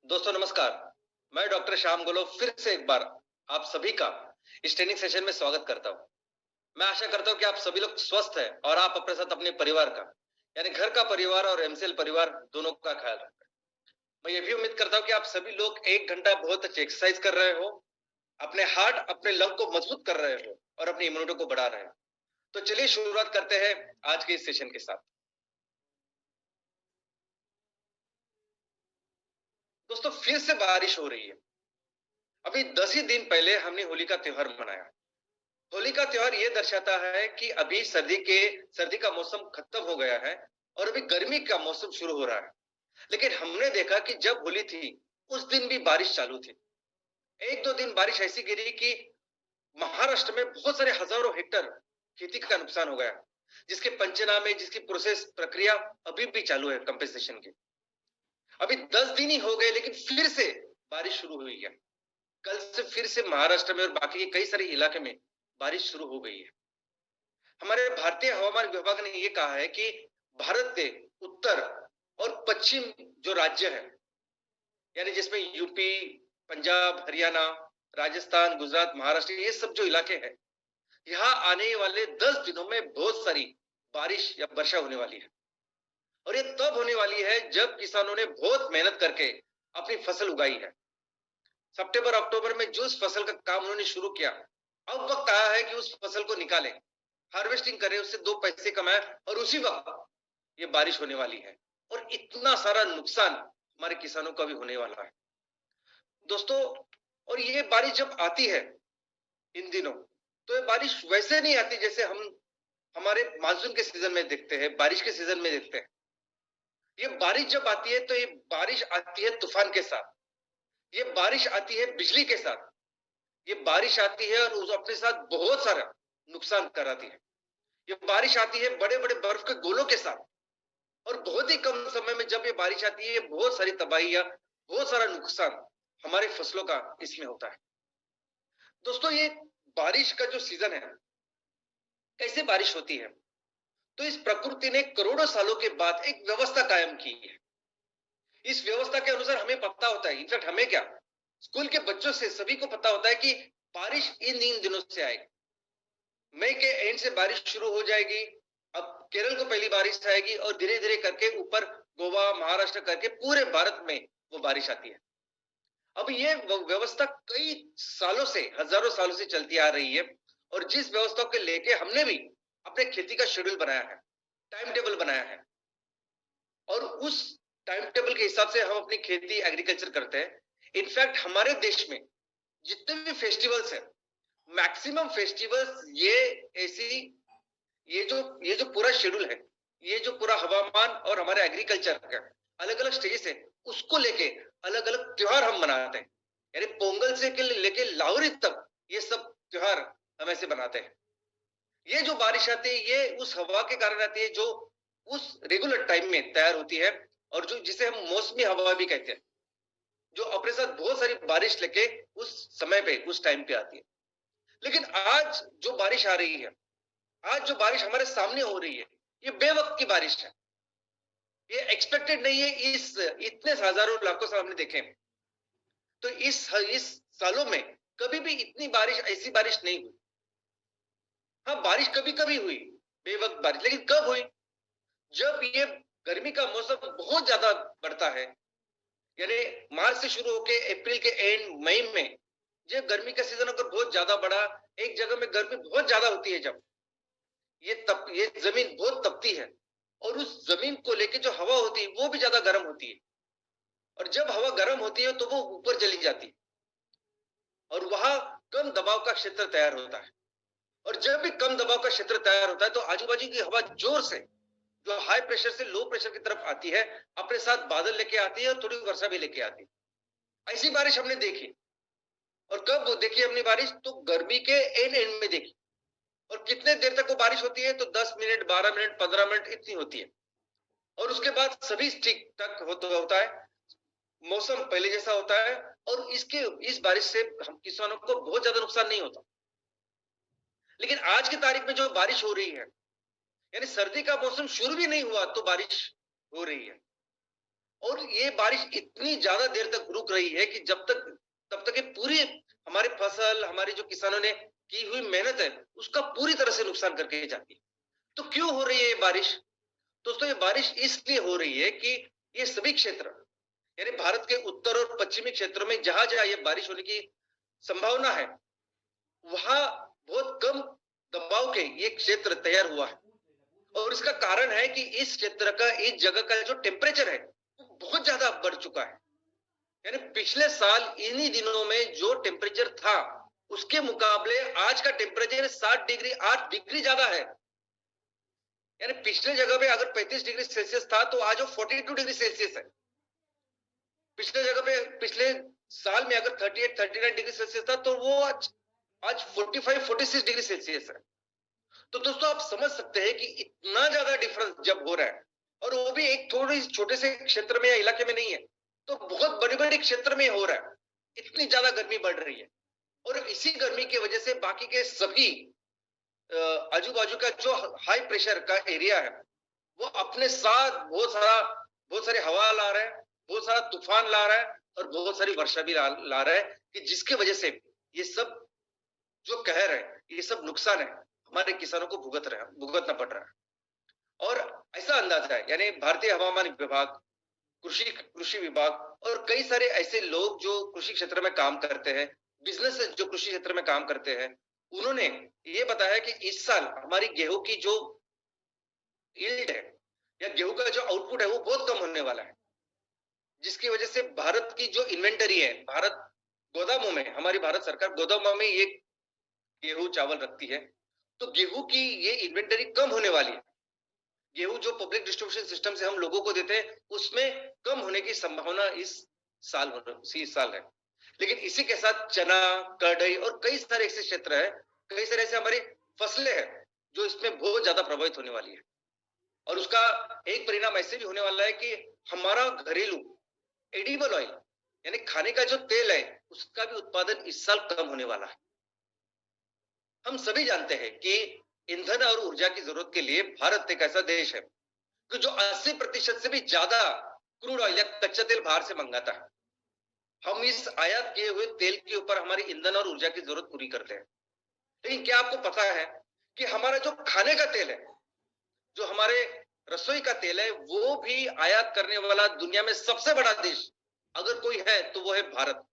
दोस्तों नमस्कार। मैं डॉक्टर श्याम गोलो फिर से एक बार आप सभी का इस ट्रेनिंग सेशन में स्वागत करता हूं। मैं आशा करता हूं कि आप सभी लोग स्वस्थ हैं और आप अपने साथ अपने परिवार का यानी घर का परिवार और एमसीएल परिवार दोनों का ख्याल रखें। मैं ये भी उम्मीद करता हूं कि आप सभी लोग 1 घंटा बहुत अच्छी एक्सरसाइज कर रहे हो, अपने हार्ट अपने लंग को मजबूत कर रहे हो और अपनी इम्यूनिटी को बढ़ा रहे हो। तो चलिए शुरुआत करते हैं आज के इस सेशन के साथ। दोस्तों फिर से बारिश हो रही है। अभी 10 ही दिन पहले हमने होली का त्योहार मनाया। होली का त्योहार ये दर्शाता है कि अभी सर्दी का मौसम खत्म हो गया है और अभी गर्मी का मौसम शुरू हो रहा है। लेकिन हमने देखा कि जब होली थी उस दिन भी बारिश चालू थी। एक दो दिन बारिश ऐसी गिरी कि महाराष्ट्र में बहुत सारे हजारों हेक्टर खेती का नुकसान हो गया, जिसके पंचनामे जिसकी प्रोसेस प्रक्रिया अभी भी चालू है कंपेंसेशन की। अभी 10 दिन ही हो गए लेकिन फिर से बारिश शुरू हुई है। कल से फिर से महाराष्ट्र में और बाकी के कई सारे इलाके में बारिश शुरू हो गई है। हमारे भारतीय हवामान विभाग ने यह कहा है कि भारत के उत्तर और पश्चिम जो राज्य है यानी जिसमें यूपी, पंजाब, हरियाणा, राजस्थान, गुजरात, महाराष्ट्र ये सब जो इलाके हैं, यहाँ आने वाले 10 दिनों में बहुत सारी बारिश या वर्षा होने वाली है। और ये तब होने वाली है जब किसानों ने बहुत मेहनत करके अपनी फसल उगाई है। सितंबर अक्टूबर में जो उस फसल का काम उन्होंने शुरू किया, अब वक्त आया है कि उस फसल को निकालें, हार्वेस्टिंग करें, उससे 2 पैसे कमाएं और उसी वक्त ये बारिश होने वाली है और इतना सारा नुकसान हमारे किसानों का भी होने वाला है दोस्तों। और ये बारिश जब आती है इन दिनों, तो ये बारिश वैसे नहीं आती जैसे हम हमारे मानसून के सीजन में देखते हैं, बारिश के सीजन में देखते हैं। ये बारिश जब आती है तो ये बारिश आती है तूफान के साथ, ये बारिश आती है बिजली के साथ, ये बारिश आती है और उस अपने साथ बहुत सारा नुकसान कराती है। ये बारिश आती है बड़े बड़े बर्फ के गोलों के साथ और बहुत ही कम समय में जब ये बारिश आती है बहुत सारी तबाही या बहुत सारा नुकसान हमारे फसलों का इसमें होता है। दोस्तों ये बारिश का जो सीजन है, कैसे बारिश होती है, तो इस प्रकृति ने करोड़ों सालों के बाद एक व्यवस्था कायम की है। इस व्यवस्था के अनुसार हमें पता होता है, इनफैक्ट हमें क्या, स्कूल के बच्चों से सभी को पता होता है कि बारिश इन दिनों से आएगी। मई के एंड से बारिश शुरू हो जाएगी। अब केरल को पहली बारिश आएगी और धीरे धीरे करके ऊपर गोवा, महाराष्ट्र करके पूरे भारत में वो बारिश आती है। अब ये व्यवस्था कई सालों से, हजारों सालों से चलती आ रही है और जिस व्यवस्था को लेके हमने भी अपने खेती का शेड्यूल बनाया है, टाइम टेबल बनाया है और उस टाइम टेबल के हिसाब से हम अपनी खेती एग्रीकल्चर करते हैं। इनफैक्ट हमारे देश में जितने भी फेस्टिवल्स हैं, मैक्सिमम फेस्टिवल्स ये ऐसी ये जो पूरा शेड्यूल है, ये जो पूरा हवामान और हमारे एग्रीकल्चर का अलग अलग स्टेजेस है, उसको लेके अलग अलग त्योहार हम मनाते हैं। यानी पोंगल से लेके लाहौरी तक ये सब त्योहार हम ऐसे बनाते हैं। ये जो बारिश आती है ये उस हवा के कारण आती है जो उस रेगुलर टाइम में तैयार होती है और जो जिसे हम मौसमी हवा भी कहते हैं, जो अपने साथ बहुत सारी बारिश लेके उस समय पे उस टाइम पे आती है। लेकिन आज जो बारिश आ रही है, आज जो बारिश हमारे सामने हो रही है, ये बेवक्त की बारिश है। ये एक्सपेक्टेड नहीं है। इस इतने हजारों लाखों साल हमने देखे, तो इस सालों में कभी भी इतनी बारिश, ऐसी बारिश नहीं हुई। हाँ बारिश कभी कभी हुई, बेवक्त बारिश, लेकिन कब हुई? जब ये गर्मी का मौसम बहुत ज्यादा बढ़ता है, यानी मार्च से शुरू होकर अप्रैल के एंड मई में जब गर्मी का सीजन अगर बहुत ज्यादा बढ़ा, एक जगह में गर्मी बहुत ज्यादा होती है, जब ये जमीन बहुत तपती है और उस जमीन को लेके जो हवा होती है वो भी ज्यादा गर्म होती है और जब हवा गर्म होती है तो वो ऊपर चली जाती है और वहां कम दबाव का क्षेत्र तैयार होता है। और जब भी कम दबाव का क्षेत्र तैयार होता है तो आजू बाजू की हवा जोर से, जो हाई प्रेशर से लो प्रेशर की तरफ आती है, अपने साथ बादल लेके आती है और थोड़ी वर्षा भी लेके आती है। ऐसी बारिश हमने देखी। और कब देखी हमने बारिश? तो गर्मी के एंड में देखी। और कितने देर तक वो बारिश होती है? तो 10 मिनट, 12 मिनट, 15 मिनट इतनी होती है और उसके बाद सभी ठीक ठाक होता है, मौसम पहले जैसा होता है और इस बारिश से हम किसानों को बहुत ज्यादा नुकसान नहीं होता। लेकिन आज की तारीख में जो बारिश हो रही है, यानी सर्दी का मौसम शुरू भी नहीं हुआ तो बारिश हो रही है और ये बारिश इतनी ज्यादा देर तक रुक रही है कि तब तक ये पूरी हमारी फसल, हमारी जो किसानों ने की हुई मेहनत है, उसका पूरी तरह से नुकसान करके जाती है। तो क्यों हो रही है ये बारिश? दोस्तों, ये बारिश इसलिए हो रही है कि ये सभी क्षेत्र, यानी भारत के उत्तर और पश्चिमी क्षेत्रों में जहां जहां ये बारिश होने की संभावना है, वहां बहुत कम दबाव के ये क्षेत्र तैयार हुआ है। और इसका कारण है कि इस क्षेत्र का, इस जगह का जो टेम्परेचर है, वो बहुत ज्यादा बढ़ चुका है। यानी पिछले साल इन्हीं दिनों में जो टेम्परेचर था, उसके मुकाबले आज का टेम्परेचर 7 डिग्री 8 डिग्री ज्यादा है। यानी पिछले जगह पे अगर 35 डिग्री सेल्सियस था, तो आज वो 42 डिग्री सेल्सियस है। पिछले जगह पे, पिछले साल में अगर 38 39 डिग्री सेल्सियस था, तो वो आज 45 46 डिग्री सेल्सियस है। तो दोस्तों, आप समझ सकते हैं कि इतना ज्यादा डिफरेंस जब हो रहा है, और वो भी एक थोड़ी छोटे से क्षेत्र में या इलाके में नहीं है, तो बहुत बड़े बड़े क्षेत्र में हो रहा है। इतनी ज्यादा गर्मी बढ़ रही है, और इसी गर्मी की वजह से बाकी के सभी आजू बाजू का जो हाई प्रेशर का एरिया है, वो अपने साथ बहुत सारी हवा ला रहा है, बहुत सारा तूफान ला रहा है, और बहुत सारी वर्षा भी ला रहा है, कि जिसकी वजह से ये सब जो कहर है, ये सब नुकसान है, हमारे किसानों को भुगतना पड़ रहा है। और ऐसा अंदाजा है, यानी भारतीय हवामान विभाग, कृषि विभाग और कई सारे ऐसे लोग जो कृषि क्षेत्र में काम करते हैं, बिजनेस जो कृषि क्षेत्र में काम करते हैं, उन्होंने ये बताया कि इस साल हमारी गेहूं की जो यील्ड है, या गेहूं का जो आउटपुट है, वो बहुत कम होने वाला है। जिसकी वजह से भारत की जो इन्वेंटरी है, हमारी भारत सरकार गोदामों में ये गेहूं चावल रखती है, तो गेहूं की ये इन्वेंटरी कम होने वाली है। गेहूं जो पब्लिक डिस्ट्रीब्यूशन सिस्टम से हम लोगों को देते हैं, उसमें कम होने की संभावना इस साल है। लेकिन इसी के साथ चना, कढ़ाई और कई सारे ऐसे क्षेत्र है, कई सारे ऐसे हमारी फसलें हैं जो इसमें बहुत ज्यादा प्रभावित होने वाली है। और उसका एक परिणाम ऐसे भी होने वाला है कि हमारा घरेलू एडिबल ऑयल, यानी खाने का जो तेल है, उसका भी उत्पादन इस साल कम होने वाला है। हम सभी जानते हैं कि ईंधन और ऊर्जा की जरूरत के लिए भारत एक ऐसा देश है कि जो 80% से भी ज्यादा क्रूड ऑयल या कच्चा तेल बाहर से मंगाता है। हम इस आयात किए हुए तेल के ऊपर हमारी ईंधन और ऊर्जा की जरूरत पूरी करते हैं। लेकिन क्या आपको पता है कि हमारा जो खाने का तेल है, जो हमारे रसोई का तेल है, वो भी आयात करने वाला दुनिया में सबसे बड़ा देश अगर कोई है, तो वो है भारत।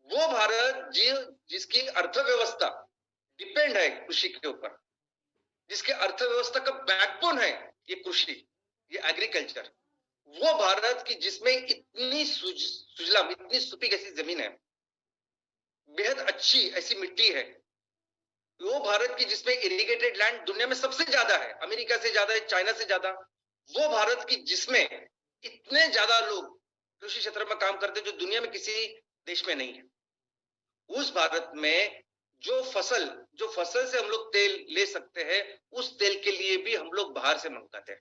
वो भारत जिसकी अर्थव्यवस्था डिपेंड है कृषि के ऊपर, जिसके अर्थव्यवस्था का बैकबोन है ये कृषि, ये एग्रीकल्चर। वो भारत की जिसमें इतनी सुजलाम, इतनी सुपीक ऐसी जमीन है, बेहद अच्छी ऐसी मिट्टी है, वो भारत की जिसमें इरिगेटेड लैंड दुनिया में सबसे ज्यादा है, अमेरिका से ज्यादा है, चाइना से ज्यादा। वो भारत की जिसमें इतने ज्यादा लोग कृषि क्षेत्र में काम करते हैं, जो दुनिया में किसी देश में नहीं है। उस भारत में जो फसल से हम लोग तेल ले सकते हैं, उस तेल के लिए भी हम लोग बाहर से मंगाते हैं।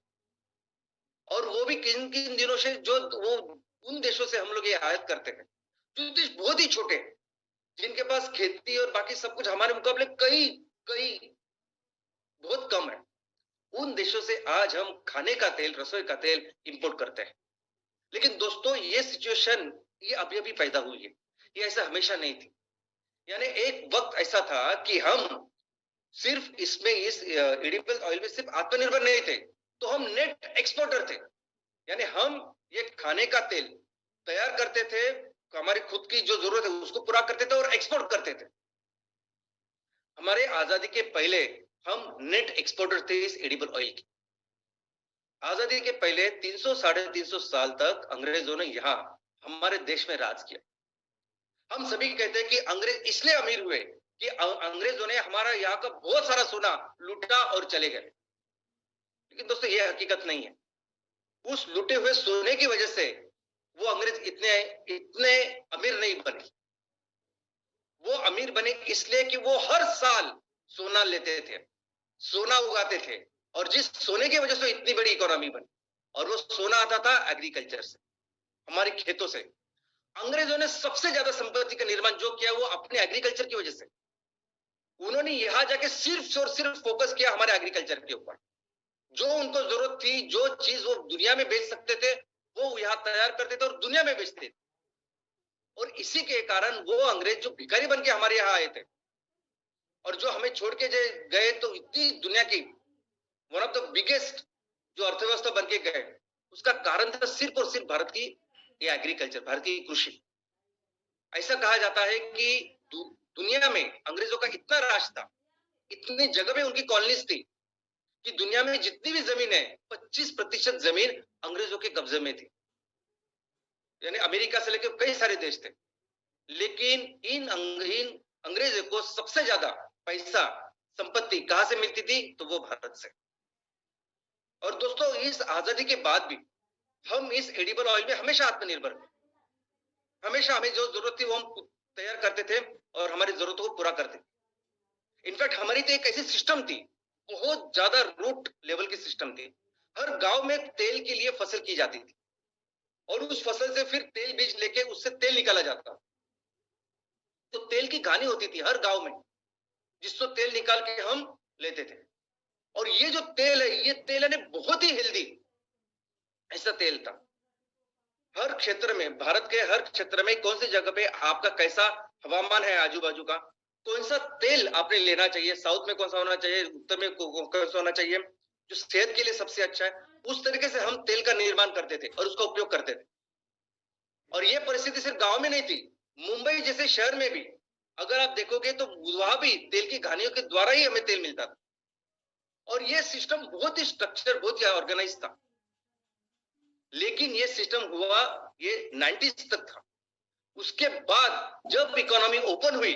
और वो भी किन किन दिनों से, जो वो उन देशों से हम लोग ये आयात करते हैं जो देश बहुत ही छोटे, जिनके पास खेती और बाकी सब कुछ हमारे मुकाबले कई कई बहुत कम है। उन देशों से आज हम खाने का तेल, रसोई का तेल इंपोर्ट करते हैं। लेकिन दोस्तों, ये सिचुएशन ये अभी अभी पैदा हुई है, ये ऐसा हमेशा नहीं थी। यानी एक वक्त ऐसा था कि हम सिर्फ इस एडिबल ऑयल में सिर्फ आत्मनिर्भर नहीं थे, तो हम नेट एक्सपोर्टर थे। यानी हम ये खाने का तेल तैयार करते थे, हमारी खुद की जो जरूरत है उसको पूरा करते थे और एक्सपोर्ट करते थे। हमारे आजादी के पहले हम नेट एक्सपोर्टर थे इस एडिबल ऑयल की। आजादी के पहले 300 साढ़े 300 साल तक अंग्रेजों ने यहाँ हमारे देश में राज किया। हम सभी कहते हैं कि अंग्रेज इसलिए अमीर हुए कि अंग्रेजों ने हमारा यहाँ का बहुत सारा सोना लूटा और चले गए। लेकिन दोस्तों, ये हकीकत नहीं है। उस लूटे हुए सोने की वजह से वो अंग्रेज इतने अमीर नहीं बने। वो अमीर बने इसलिए कि वो हर साल सोना लेते थे, सोना उगाते थे, और जिस सोने की वजह से इतनी बड़ी इकोनॉमी बनी। और वो सोना आता था एग्रीकल्चर से, हमारे खेतों से। अंग्रेजों ने सबसे ज्यादा संपत्ति का निर्माण जो किया, वो अपने एग्रीकल्चर की वजह से। उन्होंने यहां जाके सिर्फ और सिर्फ फोकस किया हमारे एग्रीकल्चर के ऊपर। जो उनको जरूरत थी, जो चीज वो दुनिया में बेच सकते थे, वो यहाँ तैयार करते थे और दुनिया में बेचते थे। और इसी के कारण वो अंग्रेज जो भिखारी बन के हमारे यहाँ आए थे और जो हमें छोड़ के गए, तो इतनी दुनिया की वन ऑफ द बिगेस्ट जो अर्थव्यवस्था बन के गए, उसका कारण था सिर्फ और सिर्फ भारत की ये एग्रीकल्चर, भारत की कृषि। ऐसा कहा जाता है कि दुनिया में अंग्रेजों का इतना राज था, इतनी जगह में उनकी कॉलोनीज थी कि दुनिया में जितनी भी जमीन है 25% जमीन अंग्रेजों के कब्जे में थी। यानी अमेरिका से लेकर कई सारे देश थे, लेकिन इन अंग्रेजों को सबसे ज्यादा पैसा संपत्ति कहां से मिलती थी? तो वो भारत से। और दोस्तों, इस आजादी के बाद भी हम इस एडिबल ऑयल में हमेशा आत्मनिर्भर थे। हमेशा हमें जो जरूरत थी वो हम तैयार करते थे और हमारी जरूरतों को पूरा करते थे। इनफैक्ट हमारी तो एक ऐसी सिस्टम थी, बहुत ज्यादा रूट लेवल की सिस्टम थी। हर गांव में तेल के लिए फसल की जाती थी और उस फसल से फिर तेल बीज लेके उससे तेल निकाला जाता। तो तेल की कहानी होती थी हर गांव में, जिससे तेल निकाल के हम लेते थे। और ये जो तेल है, ये तेल है बहुत ही हेल्दी ऐसा तेल था। हर क्षेत्र में, भारत के हर क्षेत्र में कौन सी जगह पे आपका कैसा हवामान है, आजू बाजू का कौन सा तेल आपने लेना चाहिए, साउथ में कौन सा होना चाहिए, उत्तर में कौन सा होना चाहिए, जो सेहत के लिए सबसे अच्छा है, उस तरीके से हम तेल का निर्माण करते थे और उसका उपयोग करते थे। और ये परिस्थिति सिर्फ गांव में नहीं थी, मुंबई जैसे शहर में भी अगर आप देखोगे तो वहां भी तेल की घानियों के द्वारा ही हमें तेल मिलता था। और ये सिस्टम बहुत ही स्ट्रक्चर, बहुत ही ऑर्गेनाइज था। लेकिन ये सिस्टम हुआ ये 90s तक था। उसके बाद जब इकोनॉमी ओपन हुई,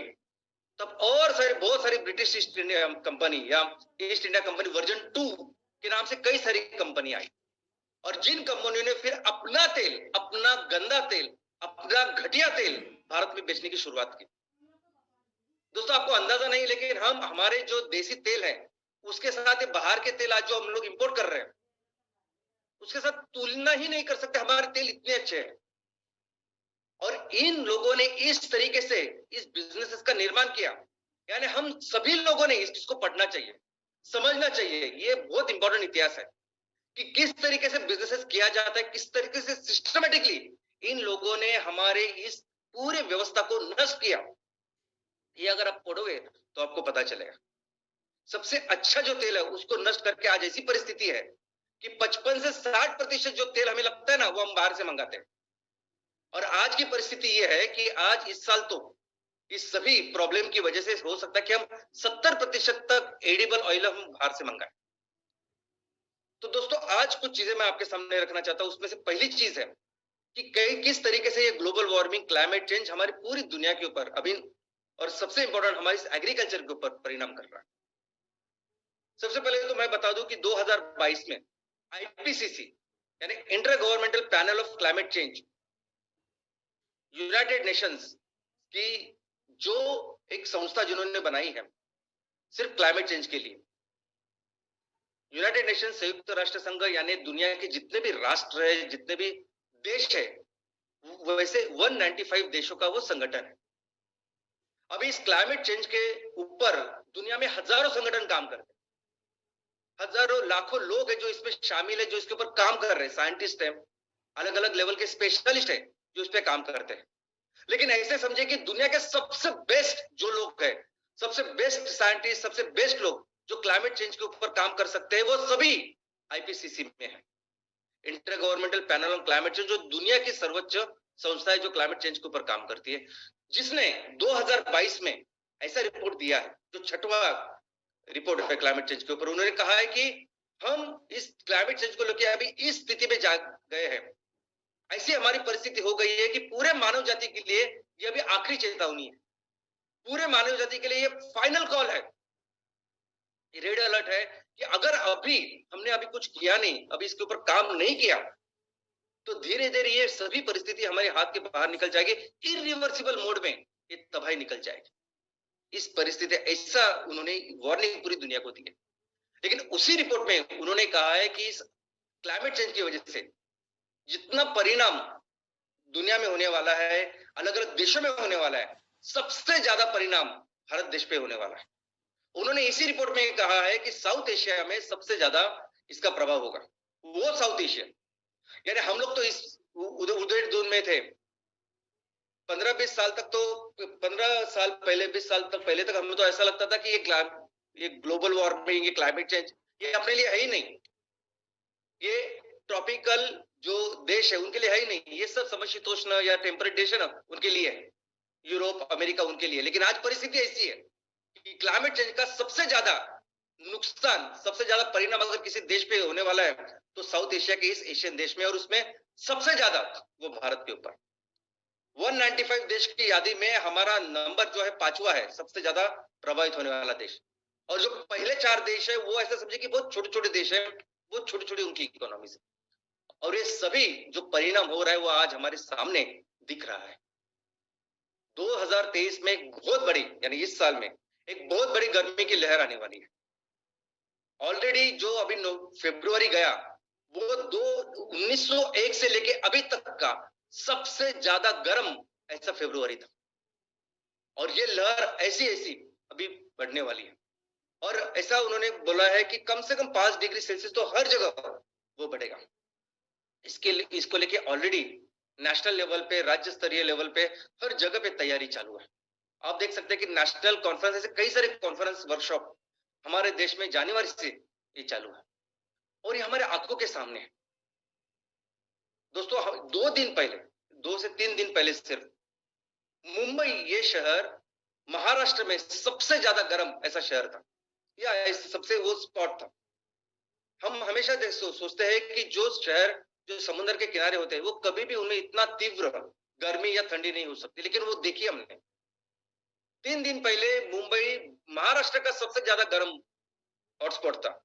तब और बहुत सारी ब्रिटिश ईस्ट इंडिया कंपनी या ईस्ट इंडिया कंपनी वर्जन 2 के नाम से कई सारी कंपनी आई, और जिन कंपनियों ने फिर अपना तेल, अपना गंदा तेल, अपना घटिया तेल भारत में बेचने की शुरुआत की। दोस्तों, आपको अंदाजा नहीं, लेकिन हम हमारे जो देसी तेल है उसके साथ बाहर के तेल आज जो हम लोग इंपोर्ट कर रहे हैं उसके साथ तुलना ही नहीं कर सकते। हमारे तेल इतने अच्छे हैं। और इन लोगों ने इस तरीके से इस बिजनेस का निर्माण किया। यानी हम सभी लोगों ने इस चीज को पढ़ना चाहिए, समझना चाहिए। ये बहुत इंपॉर्टेंट इतिहास है कि किस तरीके से बिजनेस किया जाता है, किस तरीके से सिस्टमेटिकली इन लोगों ने हमारे इस पूरे व्यवस्था को नष्ट किया। ये अगर आप पढ़ोगे तो आपको पता चलेगा। सबसे अच्छा जो तेल है उसको नष्ट करके आज ऐसी परिस्थिति है कि 55 से 60% जो तेल हमें लगता है ना, वो हम बाहर से मंगाते हैं। और आज की परिस्थिति ये है कि आज इस साल तो इस सभी प्रॉब्लम की वजह से हो सकता है कि हम 70% तक एडिबल ऑयल हम बाहर से मंगाएं। तो दोस्तों, आज कुछ चीजें मैं आपके सामने रखना चाहता हूं। उसमें से पहली चीज है कि किस तरीके से ये ग्लोबल वार्मिंग, क्लाइमेट चेंज हमारी पूरी दुनिया के ऊपर अभी, और सबसे इंपॉर्टेंट हमारी एग्रीकल्चर के ऊपर परिणाम कर रहा है। सबसे पहले तो मैं बता दूं कि 2022 में आईपीसीसी यानी inter governmental panel of climate change, United Nations की जो एक संस्था जिन्होंने बनाई है सिर्फ क्लाइमेट चेंज के लिए, यूनाइटेड नेशन, संयुक्त राष्ट्र संघ, यानी दुनिया के जितने भी राष्ट्र है, जितने भी देश है, वैसे 195 देशों का वो संगठन है। अभी इस क्लाइमेट चेंज के ऊपर दुनिया में हजारों संगठन काम करते हैं, हजारों लाखों लोग हैं जो इसमें शामिल है, जो इसके ऊपर काम कर रहे हैं, साइंटिस्ट हैं, अलग अलग लेवल के स्पेशलिस्ट हैं जो इस पे काम करते हैं। लेकिन ऐसे समझे कि दुनिया के सबसे बेस्ट जो लोग हैं, सबसे बेस्ट साइंटिस्ट, सबसे बेस्ट लोग जो क्लाइमेट चेंज के ऊपर काम कर सकते हैं, वो सभी आईपीसीसी में है, inter governmental panel on climate change, जो दुनिया की सर्वोच्च संस्था है जो क्लाइमेट चेंज के ऊपर काम करती है, जिसने 2022 में ऐसा रिपोर्ट दिया है जो 6वां रिपोर्ट है क्लाइमेट चेंज के ऊपर। उन्होंने कहा है कि हम इस क्लाइमेट चेंज को लेकर अभी इस स्थिति में जा गए हैं, ऐसी हमारी परिस्थिति हो गई है कि पूरे मानव जाति के लिए यह अभी आखिरी चेतावनी है, पूरे मानव जाति के लिए यह फाइनल कॉल है, रेड अलर्ट है कि अगर अभी हमने कुछ किया नहीं, अभी इसके ऊपर काम नहीं किया, तो धीरे धीरे ये सभी परिस्थिति हमारे हाथ के बाहर निकल जाएगी, इरिवर्सिबल मोड में ये तबाही निकल जाएगी। इस परिस्थिति ऐसा उन्होंने वार्निंग पूरी दुनिया को दी है। लेकिन उसी रिपोर्ट में उन्होंने कहा है कि इस क्लाइमेट चेंज की वजह से जितना परिणाम दुनिया में होने वाला है, अलग अलग देशों में होने वाला है, सबसे ज्यादा परिणाम भारत देश पे होने वाला है। उन्होंने इसी रिपोर्ट में कहा है कि साउथ एशिया में सबसे ज्यादा इसका प्रभाव होगा, वो साउथ एशिया यानी हम लोग तो इस उधेड़ धुन में थे। 15-20 साल तक तो 15 साल पहले 20 साल तक पहले तक हमें तो ऐसा लगता था कि ये ग्लोबल वार्मिंग, ये क्लाइमेट चेंज ये अपने लिए है ही नहीं। ये ट्रॉपिकल जो देश है उनके लिए है ही नहीं। ये सब समशीतोष्ण या टेम्परेट देश है ना, उनके लिए है। यूरोप, अमेरिका उनके लिए। लेकिन आज परिस्थिति ऐसी है कि क्लाइमेट चेंज का सबसे ज्यादा नुकसान, सबसे ज्यादा परिणाम अगर किसी देश पे होने वाला है तो साउथ एशिया के इस एशियन देश में, और उसमें सबसे ज्यादा वो भारत के ऊपर। 195 देश की यादी में हमारा नंबर जो है 5वां है, सबसे ज्यादा प्रभावित होने वाला देश। और जो पहले 4 देश है वो ऐसा समझे कि बहुत छोटे छोटे देश है, वो छोटी छोटी उनकी इकोनॉमी से। और ये सभी जो परिणाम हो रहा है वो आज हमारे सामने दिख रहा है। 2023 में एक बहुत बड़ी, यानी इस साल में एक बहुत बड़ी गर्मी की लहर आने वाली है। ऑलरेडी जो अभी फरवरी गया वो 1901 से लेके अभी तक का सबसे ज्यादा गर्म ऐसा फरवरी था। और ये लहर ऐसी ऐसी अभी बढ़ने वाली है। और ऐसा उन्होंने बोला है कि कम से कम 5 डिग्री सेल्सियस तो हर जगह वो बढ़ेगा। इसको लेके ऑलरेडी नेशनल लेवल पे, राज्य स्तरीय लेवल पे हर जगह पे तैयारी चालू है। आप देख सकते हैं कि नेशनल कॉन्फ्रेंस, ऐसे कई सारे कॉन्फ्रेंस वर्कशॉप हमारे देश में जनवरी से ये चालू है और ये हमारे आंखों के सामने है। दोस्तों 2 दिन पहले, 2 से 3 दिन पहले सिर्फ मुंबई, ये शहर महाराष्ट्र में सबसे ज्यादा गर्म ऐसा शहर था, या सबसे वो स्पॉट था। हम हमेशा सोचते हैं कि जो शहर जो समुद्र के किनारे होते हैं वो कभी भी उनमें इतना तीव्र गर्मी या ठंडी नहीं हो सकती, लेकिन वो देखिए हमने 3 दिन पहले मुंबई महाराष्ट्र का सबसे ज्यादा गर्म हॉटस्पॉट था,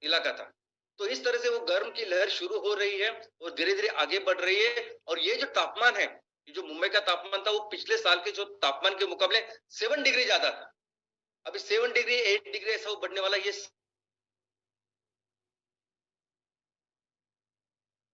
इलाका था। तो इस तरह से वो गर्म की लहर शुरू हो रही है और धीरे धीरे आगे बढ़ रही है। और ये जो तापमान है, जो मुंबई का तापमान था वो पिछले साल के जो तापमान के मुकाबले 7 डिग्री ज्यादा था। अभी 7 डिग्री 8 डिग्री ऐसा वो बढ़ने वाला, ये